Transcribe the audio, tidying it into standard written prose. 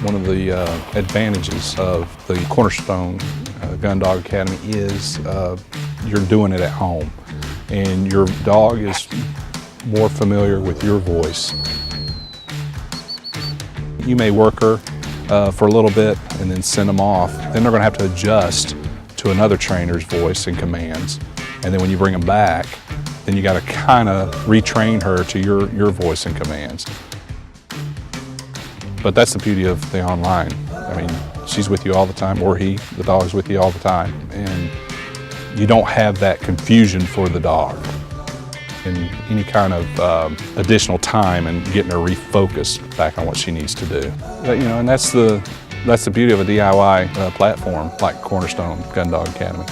One of the advantages of the Cornerstone Gundog Academy is you're doing it at home, and your dog is more familiar with your voice. You may work her for a little bit and then send them off. Then they're going to have to adjust to another trainer's voice and commands. And then when you bring them back, then you got to kind of retrain her to your voice and commands. But that's the beauty of the online. I mean, she's with you all the time, or he, the dog's with you all the time. And you don't have that confusion for the dog. And any kind of additional time and getting her refocused back on what she needs to do. You know, and that's the beauty of a DIY platform like Cornerstone Gundog Academy.